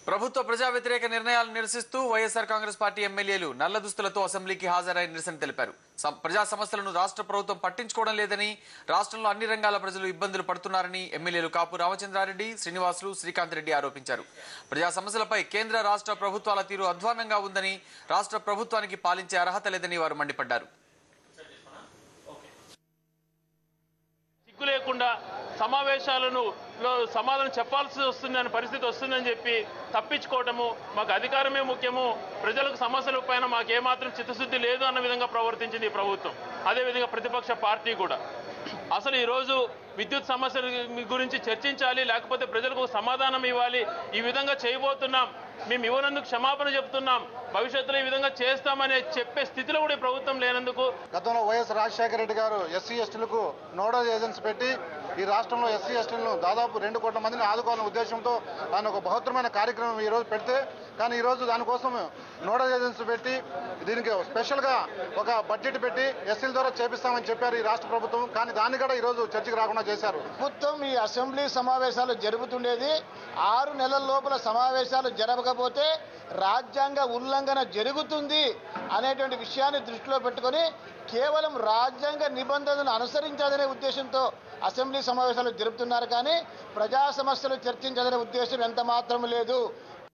ప్రభుత్వ ప్రజా వ్యతిరేక నిర్ణయాలను నిరసిస్తూ వైఎస్ఆర్ కాంగ్రెస్ పార్టీ ఎమ్మెల్యేలు నల్ల దుస్తులతో అసెంబ్లీకి హాజరై నిరసన తెలిపారు. ప్రజా సమస్యలను రాష్ట్ర ప్రభుత్వం పట్టించుకోవడం లేదని, రాష్ట్రంలో అన్ని రంగాల ప్రజలు ఇబ్బందులు పడుతున్నారని ఎమ్మెల్యేలు కాపు రామచంద్రారెడ్డి, శ్రీనివాసులు, శ్రీకాంత్ రెడ్డి ఆరోపించారు. ప్రజా సమస్యలపై కేంద్ర రాష్ట్ర ప్రభుత్వాల తీరు అధ్వాన్నంగా ఉందని, రాష్ట్ర ప్రభుత్వానికి పాలించే అర్హత లేదని వారు మండిపడ్డారు. లేకుండా సమావేశాలను సమాధానం చెప్పాల్సి వస్తుందని పరిస్థితి వస్తుందని చెప్పి తప్పించుకోవటము, మాకు అధికారమే ముఖ్యము, ప్రజలకు సమస్యల పైన మాకేమాత్రం చిత్తశుద్ధి లేదు అన్న విధంగా ప్రవర్తించింది ఈ ప్రభుత్వం. అదేవిధంగా ప్రతిపక్ష పార్టీ కూడా అసలు ఈరోజు విద్యుత్ సమస్యల గురించి చర్చించాలి, లేకపోతే ప్రజలకు సమాధానం ఇవ్వాలి, ఈ విధంగా చేయబోతున్నాం, మేము ఇవ్వనందుకు క్షమాపణ చెప్తున్నాం, భవిష్యత్తులో ఈ విధంగా చేస్తామని చెప్పే స్థితిలో కూడా ప్రభుత్వం లేనందుకు గతంలో వైఎస్ రాజశేఖర రెడ్డి గారు ఎస్సీ ఎస్టీలకు నోడల్ ఏజెన్సీ పెట్టి ఈ రాష్ట్రంలో ఎస్సీ ఎస్టీలను దాదాపు 2 కోట్ల మందిని ఆదుకోవాలనే ఉద్దేశంతో ఆయన ఒక బృహత్తరమైన కార్యక్రమం ఈరోజు పెడితే, కానీ ఈరోజు దానికోసం నోడల్ ఏజెన్సీ పెట్టి దీనికి స్పెషల్గా ఒక బడ్జెట్ పెట్టి ఎస్సీల ద్వారా చేపిస్తామని చెప్పారు ఈ రాష్ట్ర ప్రభుత్వం. కానీ దాన్ని కూడా ఈరోజు చర్చకు రాకుండా చేశారు. ప్రభుత్వం ఈ అసెంబ్లీ సమావేశాలు జరుపుతుండేది 6 నెలల లోపల సమావేశాలు జరగకపోతే రాజ్యాంగ ఉల్లంఘన జరుగుతుంది అనేటువంటి విషయాన్ని దృష్టిలో పెట్టుకొని కేవలం రాజ్యాంగ నిబంధనలను అనుసరించాలనే ఉద్దేశంతో అసెంబ్లీ సమావేశాలు జరుపుతున్నారు. కానీ ప్రజా సమస్యలు చర్చించాలనే ఉద్దేశం ఎంత మాత్రం లేదు.